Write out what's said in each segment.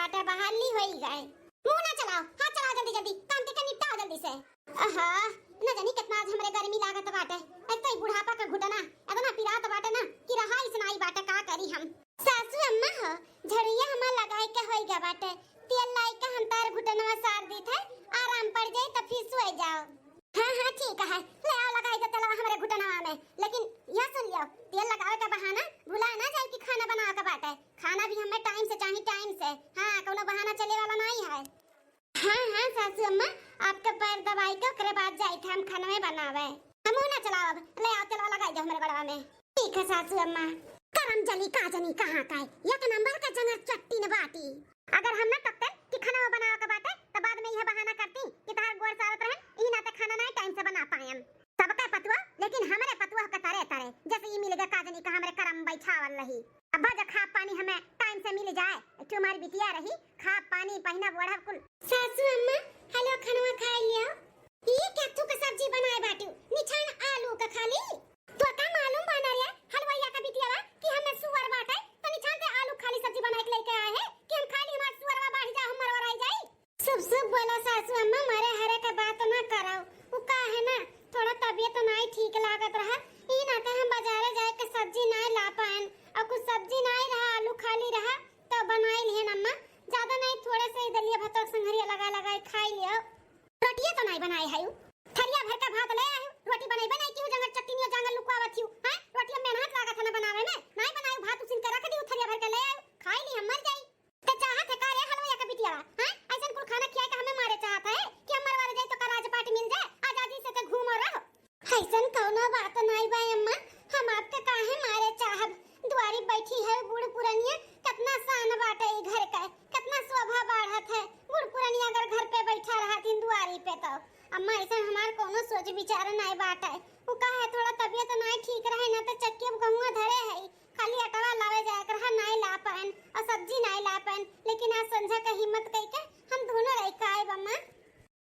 बाटे बहाली होई गए। मुंह ना चलाओ, हाथ चलाओ जल्दी जल्दी, काम के निपटाओ जल्दी से। आहा न जानी कितना आज हमरे गर्मी लागत बाटे। एक तो बुढ़ापा का घुटना इतना पिरात बाटे ना कि रहा ही सुनाई बाटे। का करी हम? सासू अम्मा हो झड़िया हम लगाई के होई गया बाटे। तेल लाई के हम तार घुटनवा सार दी थे, आराम पड़ जाए तो फिर सोए जाओ। हां ठीक है, ले आओ लगाई के तेलवा हमरे घुटनवा में। लेकिन यह सुन लियो, तेल लगावे का बहाना भुला ना जाए कि खाना बनावे का बाटे। खाना भी हमें टाइम से चाहिए, टाइम से। हां कोनो बहाना चले वाला नहीं है। हां सासू अम्मा आपके पैर दवाई के ओकरे बाद जाई थे हम खाना में बनावे। हम ना चलाओ, अब ले आओ तेलवा लगाई दो हमरे गड़वा में। ठीक है सासू अम्मा। करम जली का जनी कहां का है, एक नंबर का जंगल चट्टी न बाटी। अगर हम ना तकते कि खाना बनावे का बाटे तो बाद में यह बहाना करती कि तार गोड़ सारत रहे, ई ना त खाना नहीं टाइम से बना पाए हम। सबका पतवा लेकिन हमरे पतवा का तारे तारे जैसे ई मिल गया काजनी का हमरे करम बैठावल रही। अब जब खा पानी हमें टाइम से मिल जाए, तुम्हारी बिटिया रही खा पानी पहिना बोढ़ा कुल। सासू अम्मा हेलो खाना खा लियो। ये क्या तू का सब्जी बनाए बाटू? निछान आलू का खाली तो का मालूम बना रे हलवाइया का बिटिया कि हमें सुअर बाटे तो निछान ते आलू खाली सब्जी बना के लेके आए हैं कि हम खाली हमार सुअरवा बाढ़ जा हमर वराई जाई। सब बोला सासू अम्मा मारे हरे का बात ना कराओ। वो का है ना थोड़ा तबीयत नहीं ठीक लागत रहा, ई ना त हम बाजारे जाए के सब्जी नहीं ला पाएन और कुछ सब्जी नहीं रहा, आलू खाली रहा तो बनाई लिए अम्मा। ज्यादा नहीं थोड़े से दलिया भात संघरिया लगा खाई लियो। रोटियां तो नहीं बनाई है, थरिया भर का भात ले आयो। रोटी बनाई बनाई क्यों जंगल चटनी जंगल लुकावत हूं? हां रोटियां मेहनत लागत है ना बनावे में, नहीं बनाई भात उसिन के रख दी, थरिया भर के ले आयो खाई ली हम मर जाई। ते चाहत है का रे हलवाइया का बिटिया? हां ऐसन कुल खाना खिया के हमें मारे चाहत है कि हम मरवा जाए तो का राजपाट मिल जाए, आजादी से ते घूम और रहो। ऐसन कोनो बात नहीं बा अम्मा, हम आपके काहे मारे चाहब? दुआरी बैठी है बूढ़ पुरानिया, कितना सान बाटे ई घर का, कितना शोभा बढ़त है। बूढ़ पुरानिया अगर घर पे बैठा रहती दुआरी पे तो अम्मा ऐसा हमार कोनो सोच विचार नहीं बाटे। वो का है थोड़ा तबीयत नहीं ठीक रहे ना तो चक्की में गहुआ धरे है, खाली अटवा लावे जाए कर नहीं ला पाएन और सब्जी नहीं ला पाएन। लेकिन आज संझा का हिम्मत कई के हम दोनों रह के आए अम्मा।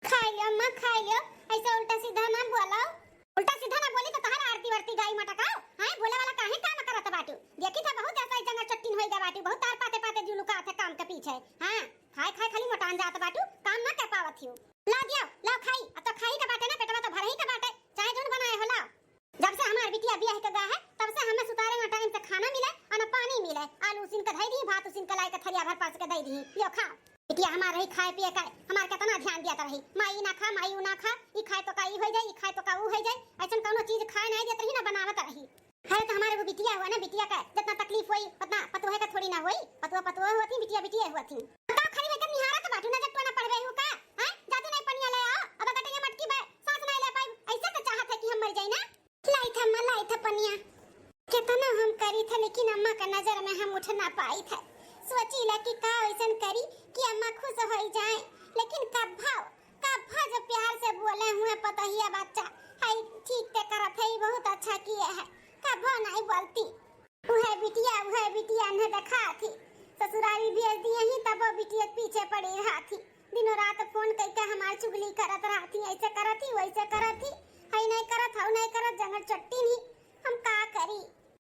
खाई लो अम्मा खाई लो, ऐसा उल्टा सीधा ना बोलाओ। उल्टा सीधा ना बोली तो तहरा आरती वर्ती गाई मटकाओ। हां बोले वाला काहे काम करत बाटू? देखी था बहुत ऐसा जंगल चट्टीन होई गा बाटू, बहुत तार पाते पाते जुलुका थे काम के पीछे। हां खाए खाए खाली मोटान जात बाटू, काम ना कर पावत हियो। ला दियो ला खाई, अब तो खाई का बाटे ना पेटवा तो भर ही का बाटे, चाहे जोन बनाए हो लाओ। जब से हमार बिटिया बियाह के गा है तब से हमें सुतारे में टाइम से खाना मिले और ना पानी मिले। आलू उसिन के धई दी, भात उसिन के लाई के थरिया भर पास के दई दी, लियो खाओ। बिटिया हमार रही खाए पिए का हमार कितना ध्यान दिया रही, माई ना खा माई ना खा, ई खाए तो का ई हो जाए, ई खाए तो का ऊ हो जाए, ऐसन कोनो चीज खाए नहीं देत रही ना बनावत रही। है तो हमारे वो बिटिया हुआ ना, बिटिया का जितना तकलीफ होई उतना पतोहे का थोड़ी ना होई। पतोह होती बिटिया बिटिया होती। का खरी में के निहारा का बाटू ना जब तो ना पढ़वे हु का? हैं जाते नहीं पनिया ले आओ, अब गटैया मटकी बे सांस नहीं ले पाई, ऐसे तो चाहत है कि हम मर जाई ना। लाई था पनिया कितना हम करी था लेकिन अम्मा का नजर में हम उठ ना पाई था। सोची ला कि का ऐसन करी कि अम्मा खुश हो जाए, लेकिन कब जो प्यार से बोले हुए पतहिया बच्चा हाय ठीक ते करत है, बहुत अच्छा किए है, कब नहीं बोलती। वह बिटिया ने देखा थी ससुराली भेज दिए ही तब वो बिटिया पीछे पड़ी रहा थी, दिनों रात फोन करके हमार चुगली करत रहती, ऐसे करती वैसे करती, हाय नहीं करत हाउ नहीं करत जंगल चट्टी नहीं। हम का करी?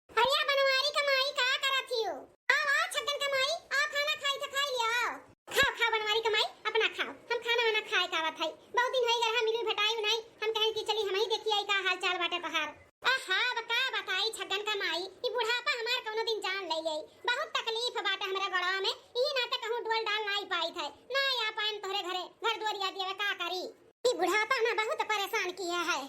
हरिया बनवारी कमाई का करत हियो? आओ छगन कमाई आ खाना खाई तो खाई लियो। खाओ बनवारी कमाई अपना खाओ, हम खाना वाना खाए का आवत है। बहुत दिन होई गए हम मिलू भेटाई नहीं, हम कहें कि चली हम ही देखिए का हाल चाल बाटे तहार। आहा बता बताई छगन कमाई ई बुढ़ापा हमार कोनो दिन जान ले गई, बहुत तकलीफ बाटे हमरा गड़वा में, ई ना त कहूं डोल डाल नहीं पाई थे ना आ पाएन तोहरे घरे घर दुआरिया दिए का करी। ई बुढ़ापा ना बहुत परेशान किया है।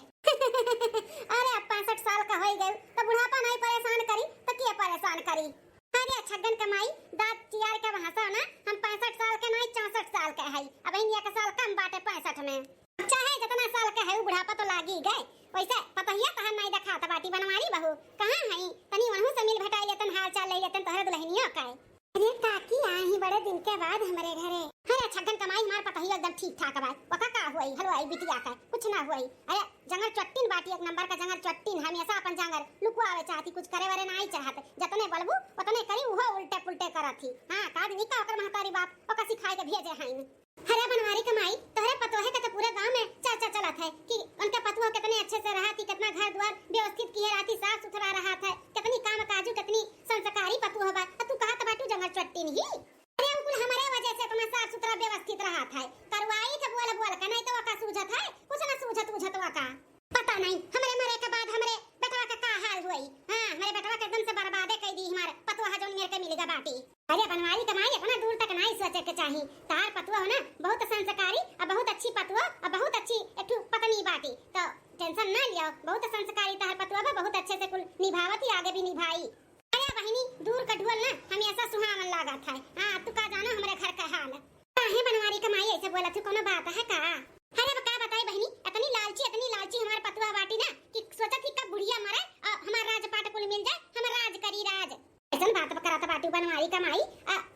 अरे अब 65 साल का हो गए तो बुढ़ापा नहीं परेशान करी तो क्या परेशान करी? अरे छगन कमाई दांत चियार के वहां से ना हम 65 साल के नहीं 64 साल के है, अब इंडिया का साल कम बाटे 65 में। चाहे जितना साल का है बुढ़ापा तो लागी गए, वैसे पतहिया तहर नहीं देखा त बाटी बनवारी बहू कहां है, तनी वहु से मिल भेटाई लेतन हाल चाल ले लेतन तोहरे दुल्हनिया का। अरे काकी आई बड़े दिन के बाद हमारे घरे। अरे छगन कमाई हमार पतहिया एकदम ठीक ठाक बा, ओका का हुई हलवाई बिटिया का कुछ ना हुई। अरे जंगल चट्टीन बाटी एक नंबर का जंगल चट्टीन, हमेशा अपन जंगल लुकवावे चाहती, कुछ करे वरे नहीं चाहत, जतने बोलबू उतने करी उहो उल्टे पुल्टे करथी। हां का दिन का ओकर महतारी बाप ओका सिखाए के भेजे हईन। अरे बनवारी कमाई तोहरे पतोहे का तो पूरे गांव में चर्चा चलत है कि उनका पतोह कितने अच्छे से रहती, कितना घर द्वार व्यवस्थित किए रहती, साफ सुथरा रहत है, कितनी काम काजू कितनी संस्कारी पतोह बा। तू कहत बाटू जंगल चट्टीन ही? अरे उकुल हमारे वजह से बात है करवाई थे बोल बोल के नहीं तो का सूझत है कुछ ना सूझत का पता नहीं हमरे मरे के बाद हमरे बेटवा का हाल हुई। हां मेरे बेटवा के एकदम से बर्बादे कर दी हमारे पतवा जोन मेरे के मिलेगा बाटी। अरे बनवाई कमाई इतना दूर तक नहीं सोचे के चाहिए। तार पतवा हो ना बहुत संस्कारी और बहुत अच्छी पतवा और बहुत अच्छी एक पत्नी बाटी तो टेंशन ना लियो। बहुत संस्कारी तार पतवा बहुत अच्छे से कुल निभावती आगे भी निभाई। अरे बहिनी दूर का ढोल ना हमें ऐसा सुहावन लागत है। हां तू का जानो हमारे घर का हाल काहे बनवारी कमाई ऐसे बोला तू कोनो बात है का। अरे का बताई बहिनी इतनी लालची हमारे पतवा बाटी ना कि सोचा थी कब बुढ़िया मरे और हमारा राजपाट कुल मिल जाए हम राज करी राज ऐसा बात करत बाटी बनवारी कमाई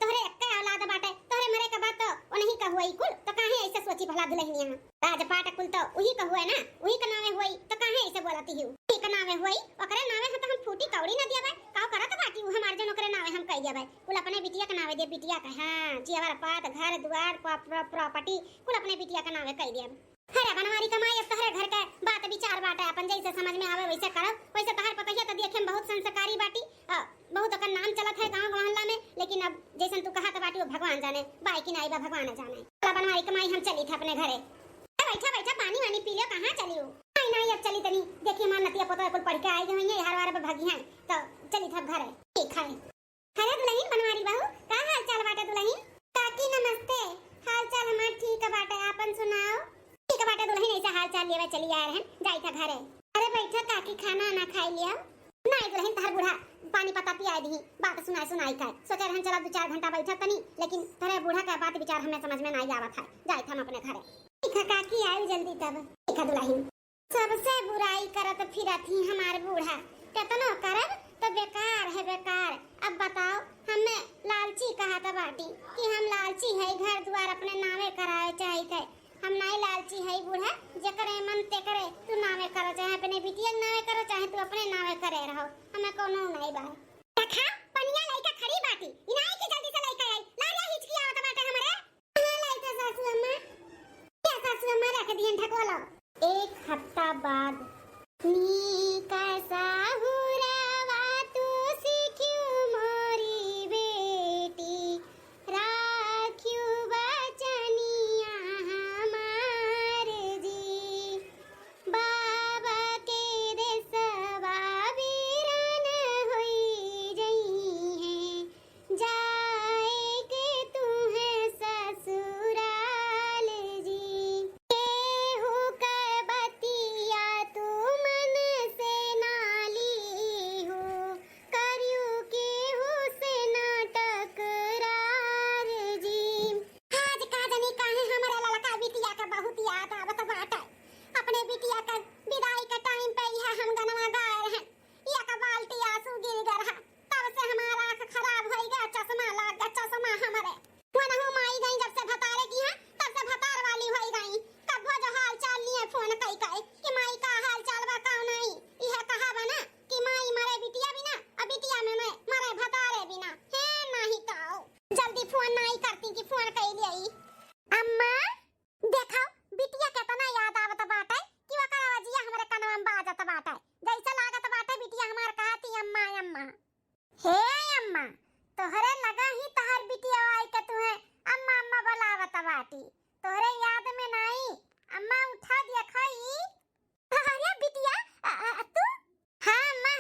तोहरे एक औलाद बाटे तोहरे मरे के बाद तो उन्हीं का हुई कुल तो काहे ऐसे सोची भला दुल्हनिया राजपाट कुल तो वही का हुआ ना वही का नामे हुई तो काहे ऐसे बोलती हूं ठीक नामे हुई ओकरे नामे हम तो हम फूटी कौड़ी ना दियाबे का करत बाटी हमार जन ओकरे नामे हम कह देबे कुल अपने बिटिया के नामे दे बिटिया का। हां जीवर पात घर द्वार प्रॉपर्टी कुल अपने बिटिया के नामे कह देब। अरे बनवारी कमाई अब तोहरे घर का बात विचार बाटे अपन जैसे समझ में आवे वैसे करो। वैसे तहर पतहिया तो देखे में बहुत संस्कारी बाटी बहुत ओकर नाम चलत है गांव मोहल्ला में लेकिन अब जैसन तू कहत बाटी वो भगवान जाने बाई की नाई बा भगवान जाने। बनवारी कमाई हम चली थे अपने घरे बैठा पानी वानी पी लियो कहां चली हो नहीं अब चली तनी देखिए मान नतिया पोता कुल पढ़ के आई गई हर वार पे भागी हैं तो चली था घरे ठीक है। अरे दुल्हन बनवारी बहू का हाल चाल बाटे दुल्हन काकी नमस्ते हाल चाल हमार ठीक है बाटे आपन सुनाओ ठीक है बाटे दुल्हन ऐसा हाल चाल लेवे चली आ रहे हैं जाई था घरे। अरे बैठा काकी खाना ना खाई लिया नहीं दुल्हन तहर बूढ़ा पानी पता पिया दी बात सुनाई का सोचा रहन चला 2-4 घंटा बैठा तनी लेकिन तहरे बूढ़ा का बात विचार हमें समझ में नहीं आवत है जाई था हम अपने घरे ठीक है काकी आई जल्दी तब ठीक है दुल्हन सबसे बुराई करत फिरत ही हमार बूढ़ा कितनो करब तो बेकार है बेकार। अब बताओ हमें लालची कहा था बाटी कि हम लालची है घर द्वार अपने नामे कराए चाहिए हम नहीं लालची है बूढ़ा जकरे मन ते करे तू नामे करो चाहे अपने बिटिया नामे करो चाहे तू अपने नामे करे रहो हमें कोनो नहीं बा देखा पनिया लइका खड़ी बाटी इनाई की जल्दी से लइका आई लारिया हिचकी आवत बाटे हमरे हां लइका सासू अम्मा क्या सासू अम्मा रख दियन ठकोला। एक हफ्ता बाद नी कैसा हुरावा तू सीखियो मोरी बेटी राखियो बचनिया हमार जी बाबा के देसवा वीरान होई जई है जाए के तू है ससुराल जी केहू के बतिया तू मन से नाली हो करियो केहू से नाटक रार जी। आज का जनी काहे हमरा ललका बिटिया का बहुत याद आवत बाटे अपने बिटिया का विदाई के टाइम पे यह हम गनवा गाए हैं या का बाल्टी आंसू गिर गया तब से हमारा आंख खराब हो गया चश्मा लग गया चश्मा हमरे वनहु माई गई जब से भतारे की है तब से भतार वाली हो गई कब जो हाल चाल लिए फोन कई कि माई का हाल चाल बा का नहीं यह कहा बना कि माई मरे बिटिया बिना अब बिटिया में मैं मरे भतारे बिना है नहीं काओ जल्दी फोन नहीं करती कि फोन कई लियई अम्मा देखो बिटिया कितना याद आवत बाटे कि ओकर आवाजिया हमरे कनवा में बाजत बाटे जैसा लागत बाटे बिटिया हमार कहती अम्मा अम्मा हे अम्मा तोहरे लगा ही तहर बिटिया आई के तुहे अम्मा अम्मा बुलावत बाटी तोहरे याद में नहीं अम्मा उठा दिया खाई अरे बिटिया तू हां अम्मा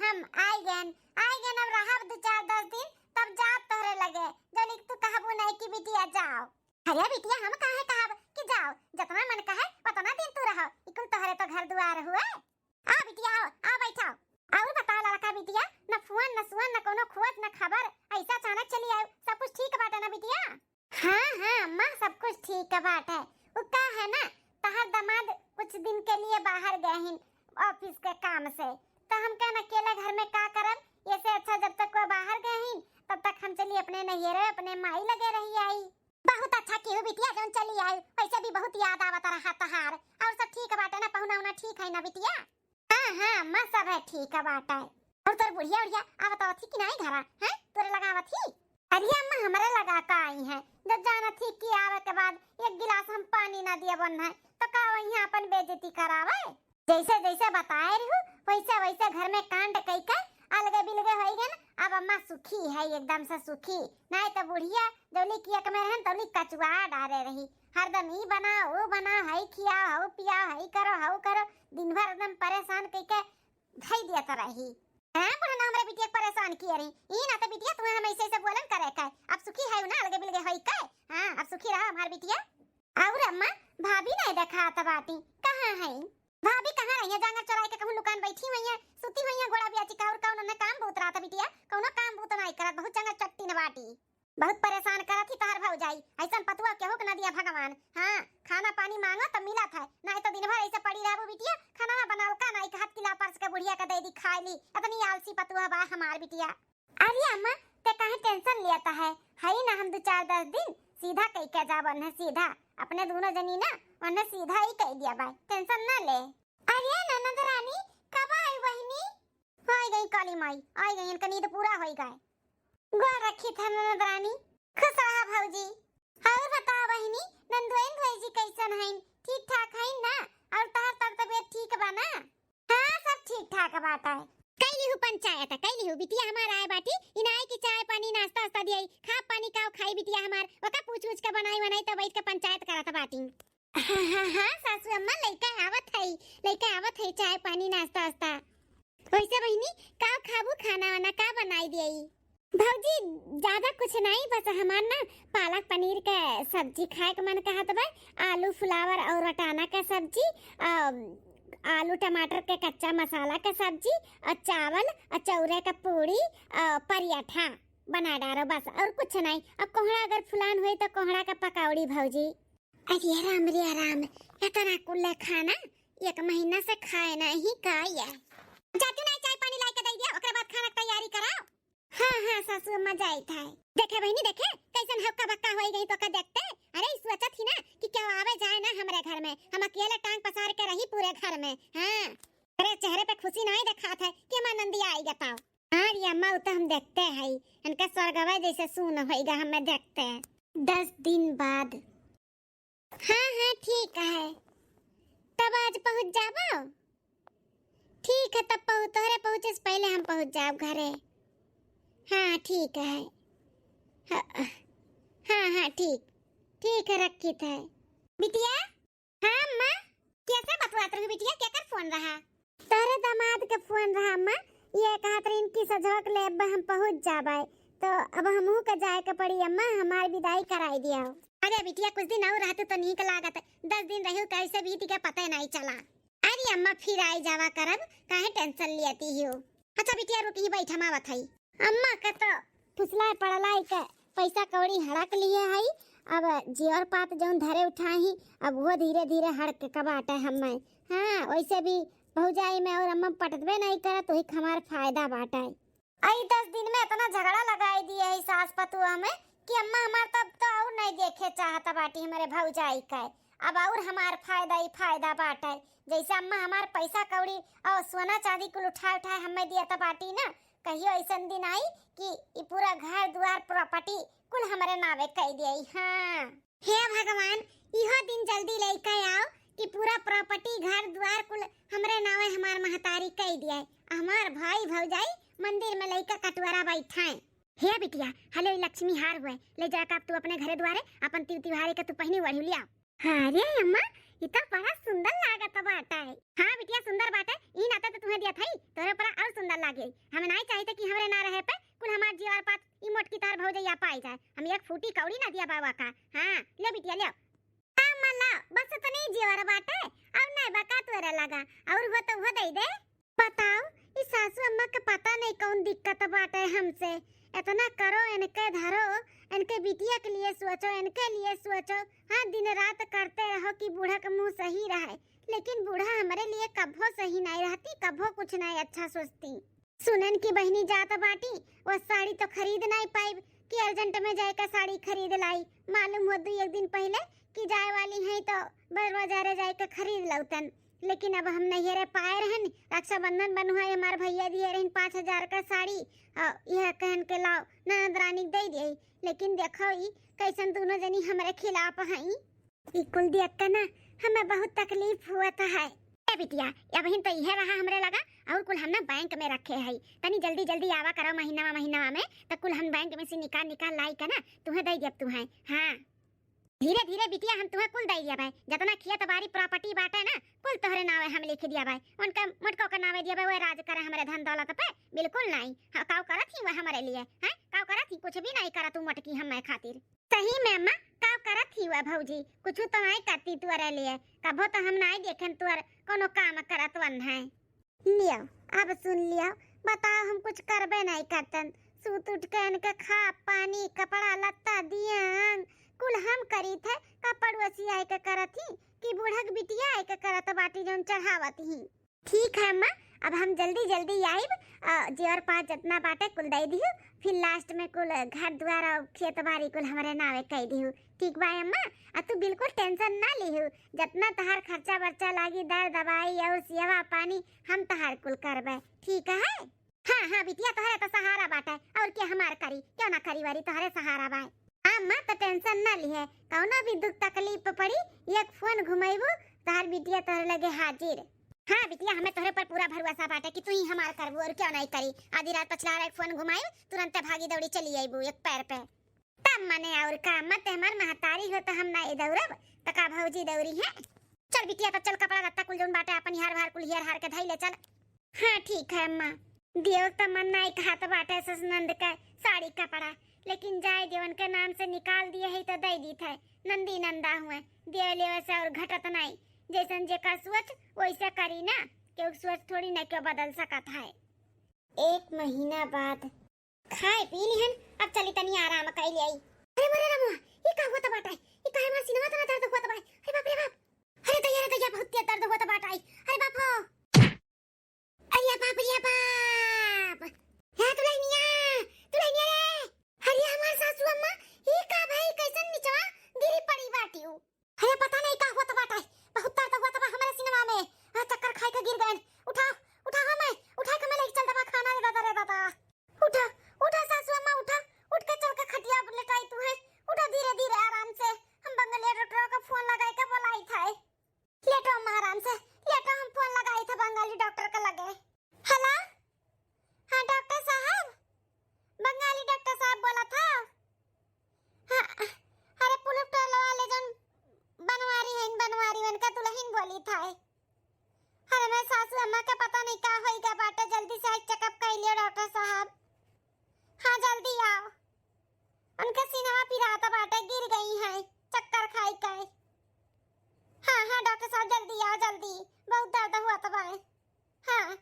हम आई गन अब रहब 2-4-10 दिन तब जात तोहरे लगे जनी तू कहबू नहीं कि बिटिया जाओ। अरे बिटिया हम काहे कहब कि जाओ जितना मन कहे उतना दिन तू रहो इकुल तोहरे तो घर दुआर हुए आ बिटिया आ बैठाओ और बता लड़का बिटिया न फोन न सुन न कोनो खोज न खबर ऐसा अचानक चली आयो सब कुछ ठीक बाटे ना बिटिया। हां अम्मा सब कुछ ठीक बाटे वो का है ना तहर दामाद कुछ दिन के लिए बाहर गए हैं ऑफिस के काम से तो हम कहना अकेले घर में का करब ऐसे अच्छा जब तक वो बाहर गए हैं तब तक हम चली अपने नैहरे अपने माई लगे रही आई बहुत अच्छा क्यों बिटिया जौन चली आई वैसे भी बहुत याद आवत रहा तहार और सब ठीक बाटे ना पहुना उना ठीक है ना बिटिया। हां अम्मा सब है ठीक बाटे और तोर बुढ़िया उड़िया आवत थी कि नहीं घरा हैं तोरे लगावत थी। अरे अम्मा हमरे लगा का आई है जब जाना थी कि आवे के बाद एक गिलास हम पानी ना दिया बन है तो का वहीं अपन बेइज्जती करावे जैसे जैसे बताए रहू वैसे वैसे घर में कांड कई के अलगे बिलगे होई गन। अब अम्मा सुखी है, एकदम से सुखी। नहीं तो बुढ़िया जोली किया के में रहन तोली कचुआ डारे रही। हरदम ई बना वो बना, हई खिया हऊ पिया, हई करो हऊ करो, दिन भर एकदम परेशान कइके धई दिया त रही। हां बुढ़ा हमरे बिटिया परेशान किए रही। ई ना त बिटिया तू हम ऐसे ऐसे बोलन करे का। अब सुखी है ना, अलगे बिलगे होई का। हां अब सुखी रहा हमार बिटिया। और अम्मा भाभी नहीं देखा त बाटी कहां है? भाभी कहां रही है? जांगर चराई के कहूं दुकान बैठी हुई है, सुती हुई है गोड़ा बियाची का। और कौन ने काम बहुत रहा था बिटिया, कौनो काम बहुत नहीं करत, बहुत जांगर चट्टी न बाटी, बहुत परेशान करत थी तहर भौजाई। ऐसन पतुआ केहू के न दिया भगवान। हां खाना पानी मांगो त मिला था, नहीं तो दिन भर ऐसे पड़ी रहबो बिटिया। खाना बनाओ का नहीं, हाथ किला परस के बुढ़िया का दे दी खा ली। इतनी आलसी पतुआ बा हमार बिटिया। अरे अम्मा ते काहे टेंशन लेता है ना, हम 2-4-10 दिन सीधा कह के जावन है, सीधा अपने दोनों जनी ना उन्हें सीधा ही कह दिया भाई, टेंशन ना ले। अरे ननद रानी कब आई बहनी? होई गई काली माई, आई गई, इनका नींद पूरा होई गए। गोर रखी था ननद रानी, खुश रहा भौजी। और बताओ बहनी नंदुएन भौजी कैसन हैं? ठीक ठाक हैं ना? और तहर तबियत ठीक बा ना? हां सब ठीक ठाक बाटा है। कैली हूं पंचायत, कैली हूं बिटिया हमार आए बाटी, इनाई की चाय पानी नाश्ता वास्ता दियाई, खा पानी का खाई बिटिया हमार, ओका पूछ के बनाई बनाई त बैठ के पंचायत करत बाटी। हां सासू अम्मा लइका आवत है चाय पानी नाश्ता वास्ता। वैसे बहनी का खाबू, खाना वाना का बनाई दियई? भौजी ज्यादा कुछ नहीं, बस हमार ना पालक पनीर के सब्जी खाए के मन कहत बा, आलू फ्लावर और रटाना के सब्जी, आलू टमाटर के कच्चा मसाला के सब्जी और चावल और चौरे का पूरी पराठा बना डारो बस, और कुछ नहीं। और कोहड़ा अगर फुलान हुई तो कोहड़ा का पकौड़ी भौजी। अरे आराम रे आराम, इतना कुल्ला खाना 1 महीना से खाए नहीं का है। जाती नहीं चाय पानी ला के दे दिया, ओकरे बाद खाना की तैयारी कराओ। हां सासू अम्मा जाई था। देखे बहनी देखे कैसन हक्का बक्का होई गई तो का देखते। अरे सोचत थी ना कि क्या आवे जाए ना हमरे घर में, हम अकेले टांग पसार के रही पूरे घर में। हां अरे चेहरे पे खुशी नहीं दिखात है कि मां नंदिया आई गताओ। हां रे अम्मा तो हम देखते हैं, इनका स्वर्गवा जैसे सुन होएगा, हमें देखते हैं 10 दिन बाद। हां ठीक है, तब आज पहुंच जाबो। ठीक है तब तोहरे पहुंचे से पहले हम पहुंच जाब घरे। हाँ ठीक है। हाँ ठीक है रखी थे बिटिया। हाँ अम्मा कैसे बतवात रही बिटिया, क्या कर फोन रहा? तेरे दामाद के फोन रहा अम्मा, ये कहत रही इनकी सजोक ले अब हम पहुंच जाबे, तो अब हमहू के जाए के पड़ी अम्मा, हमार विदाई कराई दिया। अरे बिटिया कुछ दिन और रहते तो नहीं लागत, 10 दिन रही कैसे बीत के पता नहीं चला। अरे अम्मा फिर आई जावा करब, काहे टेंशन लेती हो? अच्छा बिटिया रुकी बैठा मावत है। अम्मा का तो फुसला पड़लाई के पैसा कौड़ी हड़क लिए हई, अब जियर पात जौन धरे उठाही अब वो धीरे धीरे हड़क के कबाटे हमें। हाँ वैसे भी भौजाई में और अम्मा पटतबे नहीं करत, वही हमार फायदा बाटे। आई 10 दिन में इतना झगड़ा लगाई दिए है सास पतुआ में कि अम्मा हमार तब तो और नहीं देखे चाहता बाटी हमारे भौजाई का। अब और हमार फायदा ही फायदा बाटे, जैसे अम्मा हमार पैसा कौड़ी और सोना चांदी कुल उठा हमें दिया था बाटी ना, कहियो ऐसा दिन आई कि ये पूरा घर द्वार प्रॉपर्टी कुल हमारे नावे कह दिए। हाँ हे भगवान इहो दिन जल्दी लेके आओ कि पूरा प्रॉपर्टी घर द्वार कुल हमरे नावे हमार महतारी कह दिए, हमार भाई भौजाई मंदिर में लेके कटवारा बैठाए। हे बिटिया हले लक्ष्मी हार हुए, ले जाकर तू अपने घरे द्वारे अपन तिवारी के तू पहनी वढ़ी लिया। हाँ रे अम्मा ये तो बड़ा सुंदर लागत बाटा है। हाँ बिटिया सुंदर बाटे, ई नाते तो तुम्हें दिया थई, तोरे पर और सुंदर लागे। हमें नहीं चाहिए कि हमरे ना रहे पे कुल हमार जीवर पात ई मोट की तार भौजैया पाई जाए, हम एक फूटी कौड़ी ना दिया बाबा का। हां ले बिटिया ले अम्मा ला, बस तो नहीं जीवर बाटे और नहीं बका तोरे लगा, और वो तो वो दे दे। बताओ इस सासू अम्मा के पता नहीं कौन दिक्कत बाटे हमसे, इतना करो इनके धरो, इनके बिटिया के लिए सोचो, इनके लिए सोचो। हाँ दिन रात करते रहो कि बूढ़ा का मुंह सही रहे, लेकिन बूढ़ा हमारे लिए कभो सही नहीं रहती, कभो कुछ नहीं अच्छा सोचती। सुनन की बहनी जात बाटी वो साड़ी तो खरीद नहीं पाई कि अर्जेंट में जाकर साड़ी खरीद लाई, मालूम हो 2 दिन पहले कि जाए वाली है तो बाजारे जाकर खरीद लौतन। लेकिन अब हम नहीं रे पाए रहन, रक्षाबंधन बनवा हमार भैया दिए रहन 5000 का साड़ी, यह कहन के लाओ ननद रानी दे दी, लेकिन देखो ई कैसन दोनों जनी हमारे खिलाफ हैं। ई कुल देख के ना हमें बहुत तकलीफ हुआ है। ए बिटिया या बहिन तो इहे रहा हमरे लगा और कुल हम ना बैंक में रखे है तनी जल्दी जल्दी आवा करो महीना में तो कुल हम बैंक में से निकाल लाई का ना तुम्हें दे देब तुम्हें। हाँ धीरे धीरे बिटिया हम तुम्हें कुल दे दिया भाई जितना खेत बाड़ी प्रॉपर्टी बाटे ना कुल तोहरे नावे हम लिख दिया भाई उनका मुटको का नावे दिया भाई वो राज करे हमारे धन दौलत पे बिल्कुल नहीं। हाँ काव करत ही वो हमारे लिए हैं काव करत ही कुछ भी नहीं करा तू मटकी हम मैं खातिर सही में अम्मा काव करत ही वो भौजी कुछ तो नहीं करती तू अरे लिए कबो तो हम नहीं देखें तू कोनो काम करत वन है। लियो अब सुन लियो बताओ हम कुछ करबे नहीं करतन सूत उठ के इनके खा पानी कपड़ा लत्ता दिया कुल हम करी थे कपड़वसी आए के करत ही कि बूढ़क बिटिया आए के करत बाटी जोन चढ़ावत ही। ठीक है अम्मा अब हम जल्दी जल्दी आइब जेवर पास जितना बाटे कुल दे दियो फिर लास्ट में कुल घर द्वार और खेत बाड़ी कुल हमारे नावे कह दियो। ठीक बा अम्मा अब तू बिल्कुल टेंशन ना लिहु जितना तहार खर्चा बर्चा लागी दर दवाई और सेवा पानी हम तहार कुल करबे ठीक है। हाँ हाँ बिटिया तोहरे तो सहारा बाटे और क्या हमार करी क्यों ना करी वारी तोहरे सहारा बा। अम्मा तो टेंशन ना लिहे कौनो भी दुख तकलीफ पड़ी एक फोन घुमाइबू तोहर बिटिया तोहरे लगे हाजिर। हाँ बिटिया हमें तोहरे पर पूरा भरोसा बाटे कि तू ही हमार करबू और क्यों नहीं करी आधी रात पछला एक फोन घुमाई तुरंत भागी दौड़ी चली आईबू एक पैर पे तब मने और का मत हमार महतारी हो तो हम ना दौड़ब तो का भौजी दौड़ी है। चल बिटिया तो चल कपड़ा लत्ता कुल जोन बाटे अपन हार भार कुल हार के धई ले चल। हाँ ठीक है अम्मा देव तो मन नहीं कहा तो बाटे ससनंद का साड़ी कपड़ा लेकिन जाय देवन के नाम से निकाल दिए है तो दे दी थे नंदी नंदा हुए देव लेवे से और घटत नहीं जैसन जेका सोच वैसे करी ना क्यों सोच थोड़ी ना क्यों बदल सकत है। एक महीना बाद खाए पी लिहन अब चली तनी आराम कर ले आई। अरे मरे रामू ये का हुआ बाटा ये काहे मार सिनेमा तना दर्द हुआ बाई अरे बाप रे बाप अरे दैया बहुत तेज दर्द हुआ बाटा अरे बाप हो अरे बाप रे बाप है तुलैनिया रे अरे हमार सासू अम्मा ये का भाई कैसन निचवा गिरी पड़ी बाटी हूं अरे पता नहीं का हुआ बाटा बहुत दर्द हुआ हमारे सिनेमा में चक्कर खाए के गिर गए उठा हमें उठा के मैं लेके चल दवा खाना रे दादा उठा सासू अम्मा उठ के चल के खटिया पर लेटाई तू है उठा धीरे धीरे आराम से हम बंगले डॉक्टर को फोन लगाए के बुलाई था लेटो अम्मा आराम से लेटो हम फोन लगाए थे बंगाली डॉक्टर का लगे। हेलो हाँ डॉक्टर साहब बंगाली डॉक्टर साहब बोला था। हाँ अरे पुलिस टोला वाले जन बनवारी उनका दुल्हन बोली था अरे मैं सासू अम्मा का पता नहीं का होई का बाटे जल्दी से चेकअप कर लियो डॉक्टर साहब। हाँ जल्दी आओ उनका सीना पिराता बाटे गिर गई है चक्कर खाई के। हाँ डॉक्टर साहब जल्दी आओ जल्दी बहुत दर्द हुआ तो भाई। हाँ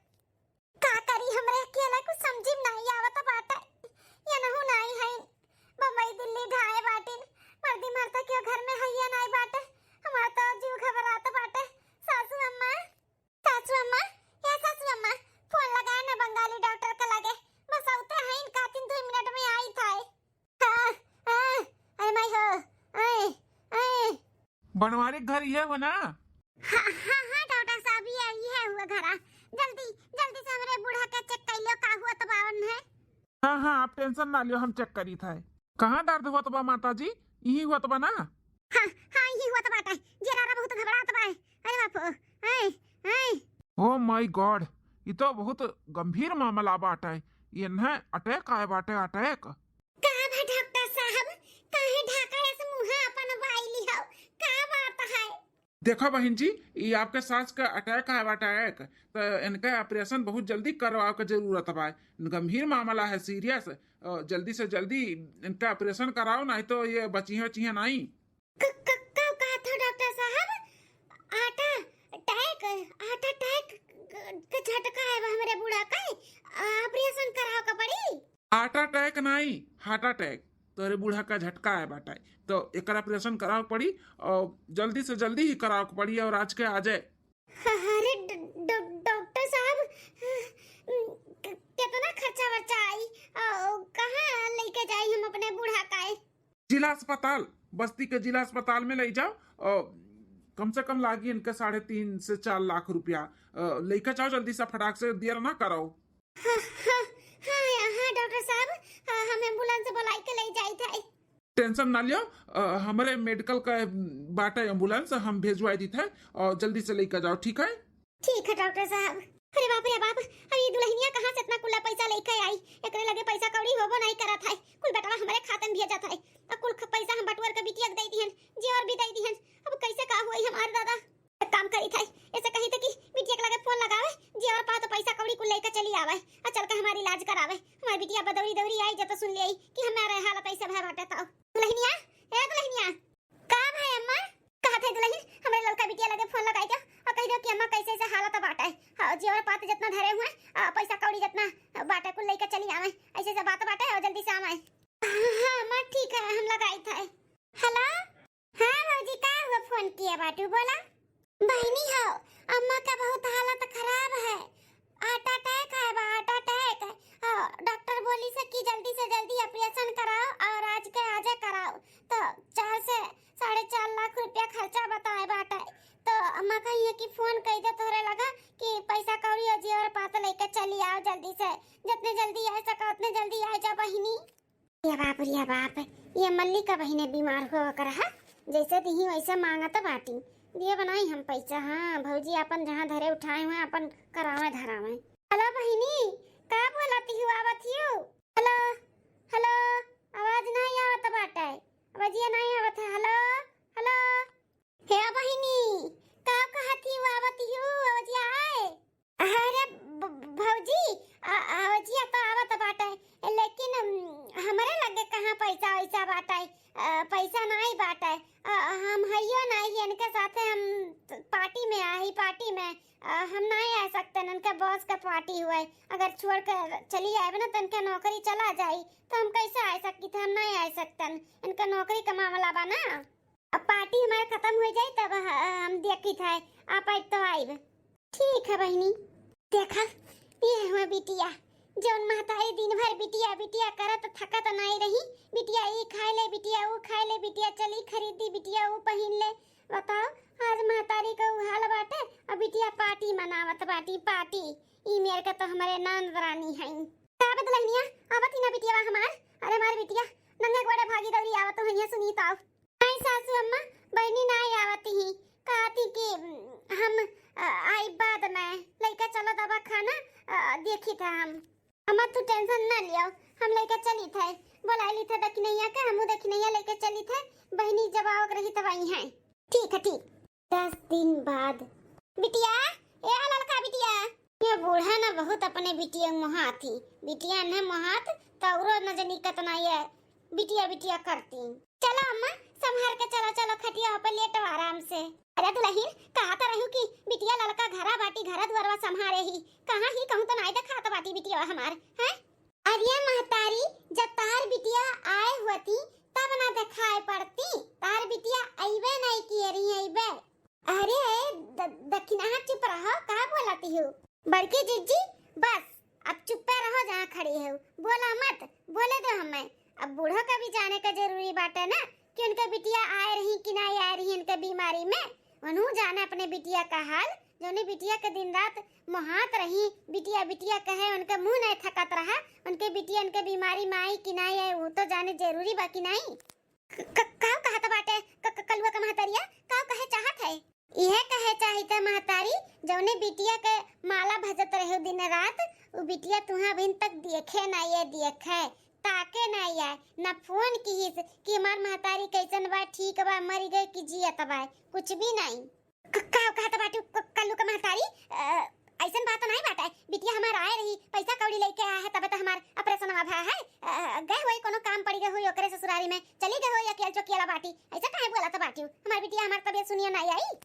का करी हमरे अकेला कुछ समझी नहीं आवत बाटे ये नहु नहीं है बम्बई दिल्ली ढाए बाटिन मर्दी मरता क्यों घर में है ये नहीं बाटे हमारा तो जीव घबराता बाटे। सासू अम्मा या सासू अम्मा फोन लगाए ना बंगाली डॉक्टर का लगे बस आते हैं इनका 3 मिनट में आई था। हाँ अरे मैं हो बनवारी घर ये हो ना। हाँ डॉक्टर साहब ये है हुआ घरा जल्दी से हमारे बूढ़ा के चेक कर लो का हुआ तो बावन है। हाँ आप टेंशन ना लियो हम चेक करी था कहाँ दर्द हुआ तो बा माता जी यही हुआ तो बा ना। हाँ यही हुआ तो बाटा जरा बहुत घबरात बा अरे बाप ओ माय गॉड ये तो बहुत गंभीर मामला बाटा है ये न अटैक आए बाटे अटैक का बा डॉक्टर साहब काहे ढाका ऐसे मुंह अपन वाइली हो का बात है। देखो बहन जी ये आपके सास का अटैक आए बाटा अटैक तो इनका ऑपरेशन बहुत जल्दी करवाओ के जरूरत बा गंभीर मामला है सीरियस जल्दी से जल्दी इनका ऑपरेशन कराओ नहीं तो ये बचिए नहीं। डॉक्टर साहब हार्ट अटैक का झटका है हमारे बूढ़ा का ऑपरेशन कराओ का पड़ी। हार्ट अटैक नहीं हार्ट अटैक तोरे बूढ़ा का झटका है बाटा तो एक ऑपरेशन कराओ पड़ी और जल्दी से जल्दी ही कराओ पड़ी और आज के आ जाए। अरे डॉक्टर साहब कितना खर्चा वर्चा आई कहाँ लेके जाई हम अपने बूढ़ा का जिला अस्पताल बस्ती के जिला अस्पताल में ले जाओ और कम से कम लागी इनका 3.5 से 4 लाख रुपया लेकर जाओ जल्दी से फटाक से देर ना कराओ। हाँ डॉक्टर साहब हम एम्बुलेंस बुलाई के ले जाई थे टेंशन ना लियो हमारे मेडिकल का बाटा एम्बुलेंस हम भेजवाई दी थे और जल्दी से लेकर जाओ ठीक है। ठीक है डॉक्टर साहब। अरे बाप रे बाप, अब ये दुल्हनिया कहाँ से इतना कुल पैसा लेके आई? एकरे लगे पैसा कौड़ी होबो नहीं करत है। कुल बेटवा हमारे खाते में भेजत है। अब कुल पैसा हम बटवर के बिटिया दे दिहन, जी और भी दे दिहन। अब कैसे का हुई हमार दादा? एक काम करी था, ऐसे कही थे कि बिटिया के लगे फोन लगावे, जी और पा तो पैसा कौड़ी कुल लेके चली आवे और चल के हमारी इलाज करावे। हमारी बिटिया बदौरी दौरी आई जब तो सुन ली कि हमारे हालत ऐसे भय बाटे। तो दुल्हनिया, ए दुल्हनिया, का भाई अम्मा? कहा थे दुल्हन हमारे लड़का बिटिया लगे फोन लगाई दो और कह दो कि अम्मा कैसे ऐसे हालत बाटे है। हां जी और पाते जितना धरे हुए पैसा कौड़ी जितना बाटे कुल लेके चली आवे। ऐसे से बात बाटे और जल्दी से आवे। हां अम्मा ठीक है, हम लगाई था। हेलो, हां भौजी का हुआ फोन किया बाटू? बोला बहनी हो, अम्मा का बहुत हालत खराब है, हार्ट अटैक है, हार्ट अटैक है। डॉक्टर बोली से जल्दी ऑपरेशन कराओ और आज के आजे कराओ। तो 4 से 4.5 लाख रुपया खर्चा बताए बाटे। तो अम्मा कहिए कि फोन कह दे तोरे लगा कि पैसा कौड़ी और जी और पात लेके चली आओ जल्दी से, जितने जल्दी आ सका उतने जल्दी आ जा बहिनी। या बाप, ये मल्ली का बहिने बीमार हो कर है, जैसे दी वैसे मांगत बाटी, दिए बनाई हम पैसा। हाँ भौजी अपन जहाँ धरे उठाए हुए अपन करावे धरावे। हेलो बहिनी, का बोलती हो? आवत हो? हेलो हेलो, आवाज नहीं आवत बाटे, आवाजिया नहीं आवत है। हेलो हेलो, हे बहिनी का कहती हो? आवत हो? आवाजिया आए? अरे भौजी आवाजिया तो आवत बाटे, लेकिन हमारे लगे कहाँ पैसा वैसा बाटे, पैसा नहीं बाटे। हम हइयो नहीं, इनके साथे हम पार्टी में आई, पार्टी में हम नहीं आ सकते। इनके बॉस का पार्टी हुआ, अगर छोड़ कर चली आए ना तो इनका नौकरी चला जाए तो हम कैसे आ सकती थे? हम नहीं आ सकते, इनका नौकरी कमावला बा ना। अब पार्टी हमारे खत्म हो जाए तब हम देखी थे, आप आई तो आए। ठीक है बहनी। देखा ये हुआ बिटिया, जौन महतारी दिन भर बिटिया बिटिया करत थकत नहीं रही। बिटिया ये खाए ले, बिटिया वो खाए ले, बिटिया चली खरीदी, बिटिया वो पहन ले। बताओ आज महतारी का हाल बाटे और बिटिया पार्टी मनावत बाटी। पार्टी ई मेरे का तो हमारे नंद रानी है। का बदलनिया आवत ही ना बिटिया हमार? अरे हमार बिटिया नंगे गोड़े भागी दौड़ी आवत है। सुनी तो नहीं सासू अम्मा बहनी नहीं आवती ही, कहती कि हम आई बाद में लइका चलो दवा खाना देखी था हम। अम्मा तू टेंशन ना लियो, हम लेके चली थे, बोलाई थे दखनैया के, हमू दखनैया लेके चली थे। बहनी जब आवक रही तब आई हैं। ठीक है ठीक। 10 दिन बाद बिटिया, ए लड़का बिटिया, ये बूढ़ा ना बहुत अपने बिटिया मोहाती, बिटिया ने मोहात तौरो न जनी कतना ये बिटिया बिटिया करती। चलो अम्मा संभाल के चलो, चलो खटिया पे लेटो आराम से। अरे दुल्हन कहा तो रहू कि बिटिया लड़का घरा बाटी घरा द्वारवा संभाले ही, कहां ही कहूं तो नहीं देखा तो बाटी बिटिया हमार हैं। अरे महतारी जब तार बिटिया आए होती तब ना दिखाई पड़ती, तार बिटिया आईबे नहीं की रही आईबे। अरे दखिना चुप रहो, का बोलती हो? बड़की जीजी बस अब चुप रहो जहाँ खड़ी हो, बोला मत, बोले दो हमें। अब बूढ़ों का भी जाने का जरूरी बात है ना कि उनका बिटिया आए रही कि नहीं आए रही इनके बीमारी में, उन्हों जाने अपने बिटिया का हाल। जोने बिटिया के दिन रात मोहात रही, बिटिया बिटिया कहे, उनका मुंह नहीं थकत रहा, उनके बिटिया उनके बीमारी में आई कि नहीं आई वो तो जाने जरूरी बा कि नहीं। का कहत बाटे कलुआ का महतारिया, का कहे चाहत है? यह कहे चाहिए महतारी जौने बिटिया के माला भजत रहे दिन रात, वो बिटिया तुहा बिन तक देखे नहीं है, देखे ताके नहीं आए ना फोन की कि हमार महतारी कैसन बा, ठीक बा, मर गए कि जियत बा, कुछ भी नहीं। का कहत बाटू कल्लू का महतारी? ऐसन बात नहीं बाटे, बिटिया हमार आए रही, पैसा कौड़ी लेके आया है, तब तो हमार ऑपरेशन हुआ है। गए होई कोनो काम पड़ी गए होई ओकरे ससुरारी में, चली गए होई अकेल चोकियाला बाटी, ऐसा काहे बोला तो बाटू? हमार बिटिया हमार तबीयत सुनिए नहीं आई।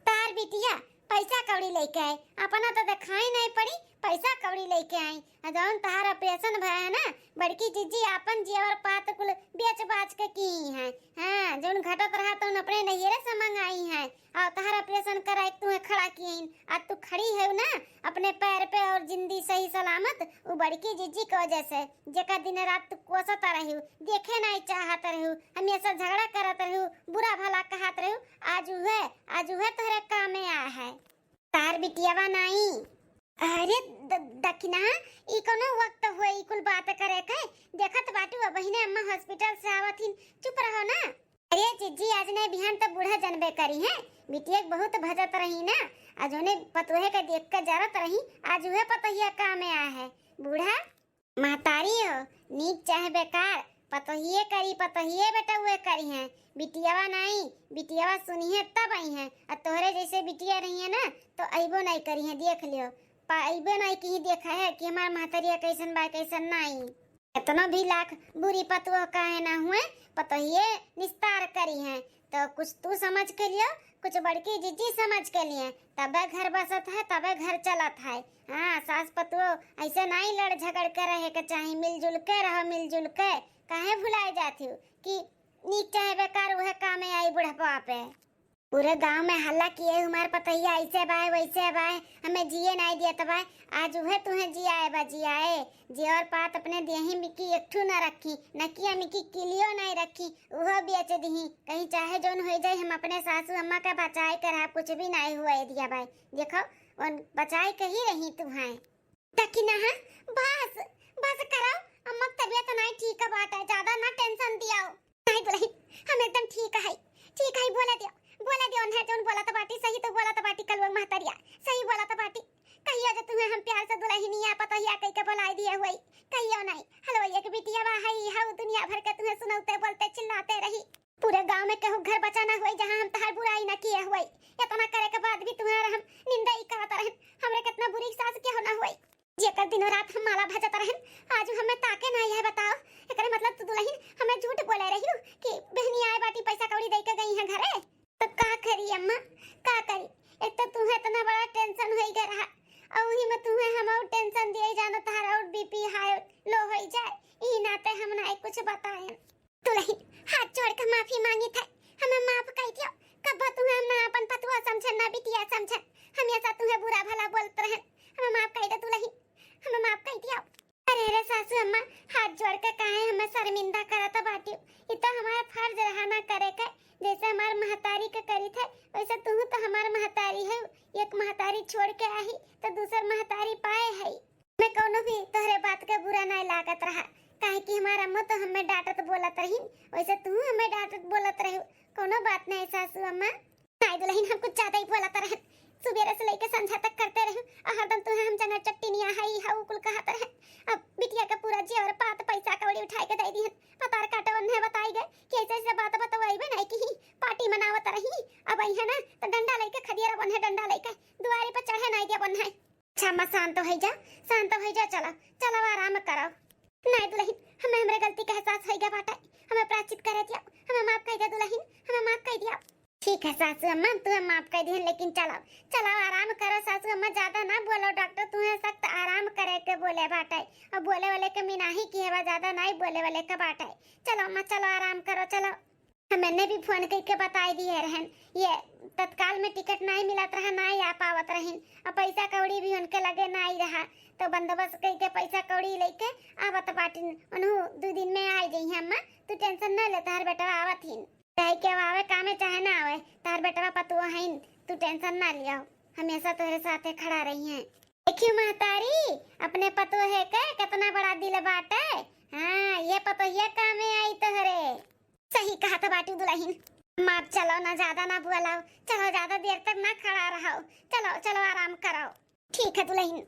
तार बिटिया पैसा कौड़ी लेके आए, अपना तो दिखाई नहीं पड़ी, पैसा कौड़ी लेके आई। जौन तार ऑपरेशन भया ना, बड़की जीजी अपन जेवर पात कुल बेच बाच के की है। हां जौन घटत रहा तो अपने नैहरे से मंगाई है और तार ऑपरेशन कराई तू खड़ा की। आज तू खड़ी है ना अपने पैर पे और जिंदी सही सलामत, वो बड़की जीजी की वजह से, जेका दिन रात तू कोसत रही, देखे नहीं चाहत रही, हमेशा झगड़ा करत रही, बुरा भला कहत रही। आज हुए तोहरे काम में आ है तार बिटियावा नहीं। अरे दखिना ई कोनो वक्त होए ई कुल बात करे के? देखत बाटू बहिने अम्मा हॉस्पिटल से आवथिन, चुप रहो ना। अरे जीजी आज नहीं बिहान तो बूढ़ा जनबे करी है, बिटिया बहुत भजत रही ना, आज उन्हें पतोहे के देख कर जरूरत रही, आज वह पतोहिया काम में आया है। बूढ़ा महतारी हो, नीक चाहे बेकार, पतोहिए करी, पतोहिए बेटा हुए करी हैं, बिटियावा नहीं, बिटियावा सुनी है तब आई हैं। और तोहरे जैसे बिटिया रही है ना तो अइबो नहीं करी है, देख लियो। अइबो नहीं की देखा है कि हमार महतरिया कैसन बा कैसन नहीं। इतना भी लाख बुरी पतुआ काहे ना हुए, पतोहिए निस्तार करी हैं। तो कुछ तू समझ के लियो, कुछ बड़की जीजी समझ के लिए, तबे घर बसत है, तबे घर चलत है। हाँ, सास पतुओ ऐसे नहीं लड़ झगड़ के रहे के चाहिए, मिलजुल के रहो, मिलजुल के। काहे भुलाए जाती हो कि नीक चाहे बेकार वह काम में आई बुढ़ापा पे। पूरे गांव में हल्ला किए हमारे पतैया ऐसे बाय वैसे बाय, हमें जिए नहीं दिया तबाय। आज वह तुम्हें जियाए बा जियाए, जी और पात अपने देही मिकी एकठू न रखी, नकिया मिकी किलियो नहीं रखी, वह बेच दी। कहीं चाहे जोन हो जाए, हम अपने सासू अम्मा का बचाए कर कुछ भी नहीं हुआ दिया भाई। देखो बचाए के ही रही तुम्हें तकी ना। बस बस करो, अम्मा तबीयत नहीं ठीक है, बात है ज्यादा ना टेंशन दियाओ। नहीं दुल्हन हम एकदम ठीक है, ठीक है, बोला दियो है जोन बोला तो बाटी सही, तो बोला तो बाटी कल वो महतरिया सही बोला तो बाटी। कहियो जो तुम्हें हम प्यार से दुल्हनिया पतोहिया कह के बुलाई दिए हुई, कहियो नहीं हलवाइया के बिटिया बा हई हाउ दुनिया भर के तुम्हें सुनाते बोलते चिल्लाते रही। पूरे गांव में कहूं घर बचाना हुई जहां हम तहार बुराई न किए हुई, इतना करे के बाद भी तुम्हारा हम निंदा ही करत रहन। हमरे कितना बुरी सास के होना हुई, जेकर दिनों रात हम माला भजत रहन, आज हमें ताके नहीं है। बताओ एकरे मतलब तू दुल्हन हमें झूठ बोले रही हो कि बहनी आए बाटी पैसा कौड़ी दे के गई है घरे। तो का करी अम्मा, का करी? एक तो तुम्हें इतना बड़ा टेंशन हो गया रहा, और वही में तुम्हें हम और टेंशन दिए जानो, तारा और बीपी हाई लो हो जाए, ई नाते हम ना कुछ बताए। दुल्हन हाथ जोड़ के माफी मांगी था, हमें माफ कर दियो। कब तुम्हें हम ना अपन पतुआ समझन ना बिटिया समझन, हमेशा तुम्हें बुरा भला बोलते रहन, हमें माफ कर दे दुल्हन, हमें माफ कर दियो। अरे रे सासू अम्मा हाथ जोड़ के काहे हमें शर्मिंदा करत बाटी, ई तो हमारा फर्ज रहा ना करे के। जैसे हमार महतारी के करी थे वैसे तू तो हमार महतारी है, एक महतारी छोड़ के आई तो दूसर महतारी पाए है। मैं कोनो भी तोहरे बात के बुरा नहीं लागत रहा, काहे कि हमार अम्मा तो हमें डांटत बोलत रही, वैसे तू हमें डांटत बोलत रही, कोनो बात नहीं सासू अम्मा। नहीं दुल्हन हम कुछ ज्यादा ही बोलत रहे, सुबह से लेके संझा तक करते रहे, और हरदम तुम्हें हम जंगल चट्टिनिया हाई हाउ कुल कहत रहे। अब बिटिया का पूरा जी और पात पैसा कौड़ी उठाए के दे दी, पतार काटे उन्हें बताई गए कि ऐसे ऐसे बात बताई बे नहीं की पार्टी मनावत रही। अब आई है ना तो डंडा लेके खदिया बन्हे, डंडा लेके दुआरे पर चढ़े नहीं दिया बन्हे। अच्छा अम्मा शांत हो जा, शांत हो जा, चलो चलो आराम करो। नहीं दुल्हन हमें हमरे गलती का एहसास हो गया बाटा, हमें प्रायश्चित करे दिया, हमें माफ कर दे दुल्हन, हमें माफ कर दिया। ठीक है सासू अम्मा तुम्हें माफ कर दी, लेकिन चलो चलो आराम करो सासू अम्मा, ज्यादा ना बोलो, डॉक्टर तुम्हें सख्त आराम करे के बोले बाटे, और बोले वाले के मिनाही की है, ज्यादा नहीं बोले वाले का बाटे। चलो अम्मा चलो आराम करो चलो। मैंने भी फोन करके बताई दिए रहन, ये तत्काल में टिकट नहीं मिलत रहा, नहीं आ पावत रहन, और पैसा कौड़ी भी उनके लगे नहीं रहा, तो बंदोबस्त करके पैसा कौड़ी लेके आवत बाटी, उन्हों 2 दिन में आई गई है। अम्मा तू टेंशन न ले, तार बेटा आवत ही चाहे क्या आवे कामे चाहे ना आवे, तार बेटा पतुआ है, तू टेंशन ना लिया, हमेशा तेरे साथे खड़ा रही है। देखियो महतारी अपने पतोहे के कितना बड़ा दिल बाटे। हाँ ये पतोहिया कामे आई तोहरे, सही कहा तो बाटी दुल्हन। माप चलो ना ज्यादा ना बुलाओ, चलो ज्यादा देर तक ना खड़ा रहो, चलो चलो आराम करो। ठीक है दुल्हन।